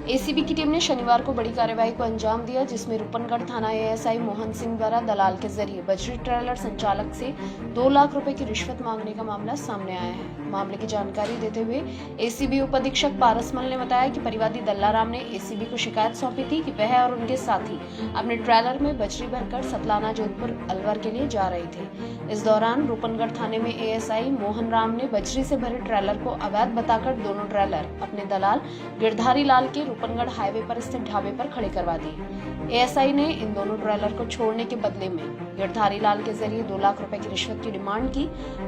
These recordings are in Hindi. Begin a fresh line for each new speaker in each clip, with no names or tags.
एसीबी की टीम ने शनिवार को बड़ी कार्रवाई को अंजाम दिया, जिसमें रूपनगढ़ थाना एएसआई मोहन सिंह द्वारा दलाल के जरिए बजरी ट्रेलर संचालक से 2 लाख रुपए की रिश्वत मांगने का मामला सामने आया है। मामले की जानकारी देते हुए एसीबी उप अधीक्षक पारसमल ने बताया कि परिवादी दल्लाराम ने एसीबी को शिकायत सौंपी थी कि वह और उनके साथी अपने ट्रेलर में बजरी भरकर सतलाना जोधपुर अलवर के लिए जा रहे थे। इस दौरान रूपनगढ़ थाने में एएसआई मोहन राम ने बजरी से भरे ट्रेलर को अवैध बताकर दोनों ट्रेलर अपने दलाल गिरधारी लाल के रूपनगढ़ हाईवे पर स्थित ढाबे पर खड़े करवा दिए। एएसआई ने इन दोनों ट्रेलर को छोड़ने के बदले में गिरधारी लाल के जरिए 2 लाख रुपए की रिश्वत की डिमांड की।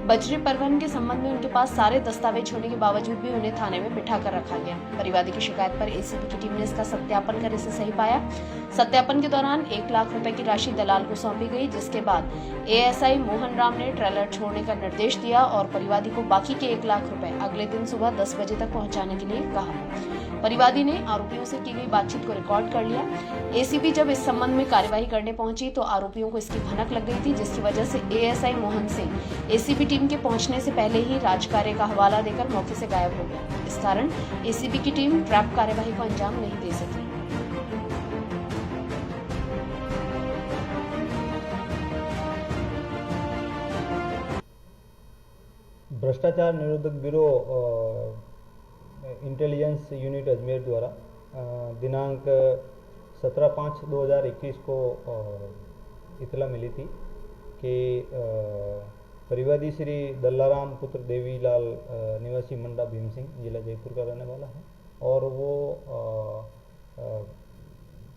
बजरी परिवहन के संबंध में उनके पास सारे दस्तावेज होने के बावजूद भी उन्हें थाने में बिठा कर रखा गया। परिवादी की शिकायत पर एसीबी की टीम ने इसका सत्यापन कर इसे सही पाया। सत्यापन के दौरान 1 लाख रुपए की राशि दलाल को सौंपी गई, जिसके बाद एएसआई मोहन राम ने ट्रेलर छोड़ने का निर्देश दिया और परिवादी को बाकी के 1 लाख रुपए अगले दिन सुबह 10 बजे तक पहुंचाने के लिए कहा। परिवादी ने आरोपियों से की गई बातचीत को रिकॉर्ड कर लिया। एसीबी जब इस संबंध में कार्यवाही करने पहुंची तो आरोपियों को इसकी भनक लग गई थी, जिसकी वजह से ASI Mohan Singh ACB team के पहुंचने से पहले ही राजकार्य का हवाला देकर मौके से गायब हो गया। इस कारण एसीबी की टीम ट्रैप कार्यवाही को अंजाम नहीं दे सकी।
भ्रष्टाचार निरोधक ब्यूरो इंटेलिजेंस यूनिट अजमेर द्वारा दिनांक 17/5/2021 को इतला मिली थी कि परिवादी श्री दल्लाराम पुत्र देवीलाल निवासी मंडा भीम सिंह जिला जयपुर का रहने वाला है और वो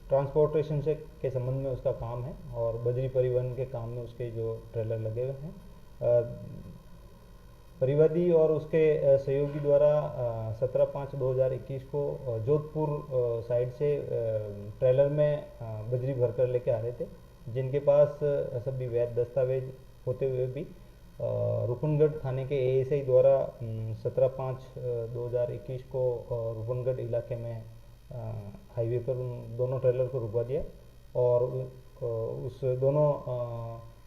ट्रांसपोर्टेशन से के संबंध में उसका काम है और बजरी परिवहन के काम में उसके जो ट्रेलर लगे हुए हैं। परिवादी और उसके सहयोगी द्वारा 17/5/2021 को जोधपुर साइड से ट्रेलर में बजरी भरकर लेके आ रहे थे, जिनके पास सभी वैध दस्तावेज होते हुए भी रूपनगढ़ थाने के एएसआई द्वारा 17/5/2021 को रूपनगढ़ इलाके में हाईवे पर उन दोनों ट्रेलर को रुकवा दिया और उस दोनों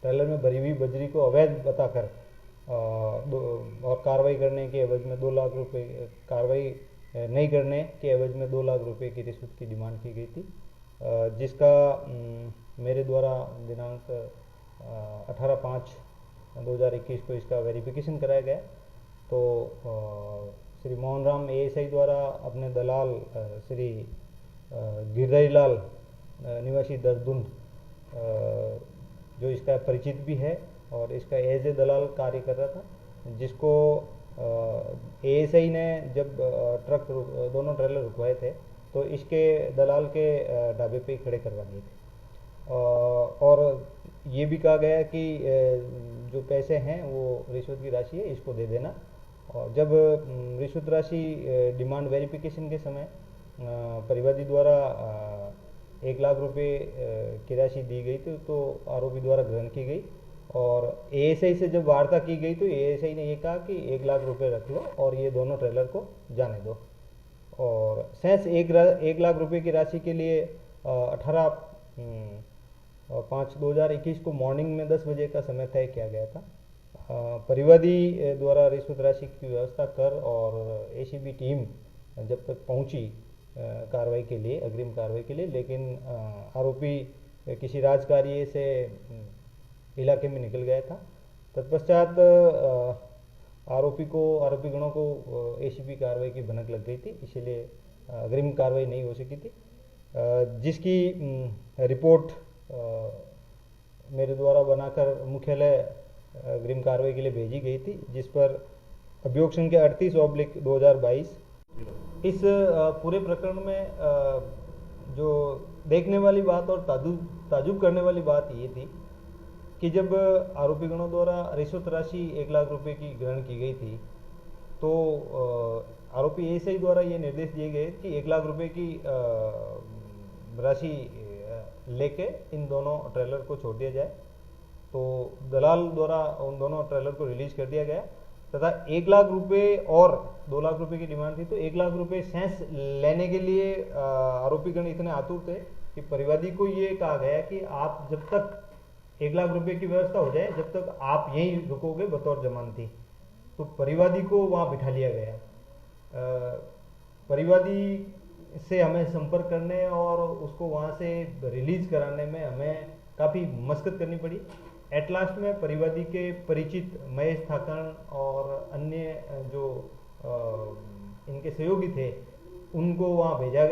ट्रेलर में भरी हुई बजरी को अवैध बताकर और कार्रवाई करने के एवज में 2 लाख रुपए कार्रवाई नहीं करने के एवज में 2 लाख रुपए की रिश्वत की डिमांड की गई थी, जिसका मेरे द्वारा दिनांक 18/5/2021 को इसका वेरिफिकेशन कराया गया। तो श्री मोहन राम एएसआई द्वारा अपने दलाल श्री गिरधारी लाल निवासी दरदुंड जो इसका परिचित भी है और इसका एज ए दलाल कार्य कर रहा था, जिसको एएसआई ने जब ट्रक दोनों ट्रेलर रुकवाए थे तो इसके दलाल के ढाबे पे खड़े करवा दिए थे और ये भी कहा गया कि जो पैसे हैं वो रिश्वत की राशि है, इसको दे देना। और जब रिश्वत राशि डिमांड वेरिफिकेशन के समय परिवादी द्वारा 1 लाख रुपए की राशि दी गई थी तो आरोपी द्वारा ग्रहण की गई और एएसआई से जब वार्ता की गई तो एएसआई ने ये कहा कि 1 लाख रुपए रख लो और ये दोनों ट्रेलर को जाने दो और शेष 1 लाख रुपए की राशि के लिए 18/5/2021 को मॉर्निंग में 10 बजे का समय तय किया गया था। परिवादी द्वारा रिश्वत राशि की व्यवस्था कर और एसीबी टीम जब तक पहुंची कार्रवाई के लिए अग्रिम कार्रवाई के लिए, लेकिन आरोपी किसी राजकार्य से इलाके में निकल गया था। तत्पश्चात आरोपी गणों को एसीबी कार्रवाई की भनक लग गई थी, इसीलिए अग्रिम कार्रवाई नहीं हो सकी थी, जिसकी रिपोर्ट मेरे द्वारा बनाकर मुख्यालय अग्रिम कार्रवाई के लिए भेजी गई थी, जिस पर अभियोग संख्या 38/2022। इस पूरे प्रकरण में जो देखने वाली बात और ताजुब करने वाली बात ये थी कि जब आरोपी गणों द्वारा रिश्वत राशि 1 लाख रुपए की ग्रहण की गई थी तो आरोपी एएसआई द्वारा ये निर्देश दिए गए कि 1 लाख रुपए की राशि लेके इन दोनों ट्रेलर को छोड़ दिया जाए। तो दलाल द्वारा उन दोनों ट्रेलर को रिलीज कर दिया गया तथा 1 लाख रुपए और 2 लाख रुपए की डिमांड थी, तो 1 लाख रुपए शेष लेने के लिए आरोपी गण इतने आतुर थे कि परिवादी को ये कहा गया कि आप जब तक 1 लाख रुपए की व्यवस्था हो जाए जब तक आप यहीं रुकोगे बतौर जमानती, तो परिवादी को वहाँ बिठा लिया गया। परिवादी से हमें संपर्क करने और उसको वहाँ से रिलीज कराने में हमें काफ़ी मशक्कत करनी पड़ी। एट लास्ट में परिवादी के परिचित महेश थाकण और अन्य जो इनके सहयोगी थे उनको वहाँ भेजा,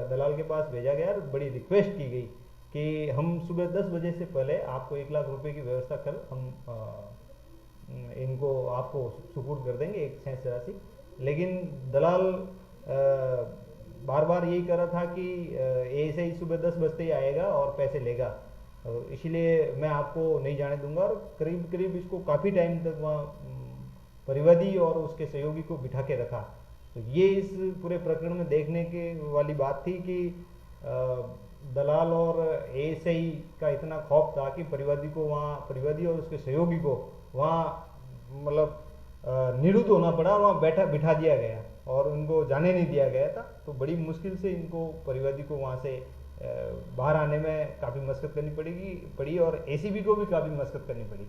दलाल के पास भेजा गया और बड़ी रिक्वेस्ट की गई कि हम सुबह 10 बजे से पहले आपको 1 लाख रुपए की व्यवस्था कर हम इनको आपको सुपुर्द कर देंगे एक शेष राशि। लेकिन दलाल बार बार यही कर रहा था कि ऐसे ही सुबह 10 बजते ही आएगा और पैसे लेगा, इसलिए मैं आपको नहीं जाने दूंगा। और करीब करीब इसको काफ़ी टाइम तक वहाँ परिवादी और उसके सहयोगी को बिठा के रखा। तो ये इस पूरे प्रकरण में देखने के वाली बात थी कि दलाल और एएसआई का इतना खौफ था कि परिवादी को वहाँ, परिवादी और उसके सहयोगी को वहाँ मतलब निरुद्ध होना पड़ा, वहाँ बिठा दिया गया और उनको जाने नहीं दिया गया था। तो बड़ी मुश्किल से इनको परिवादी को वहाँ से बाहर आने में काफ़ी मशक्कत करनी पड़ी और एसीबी को भी काफ़ी मशक्कत करनी पड़ी।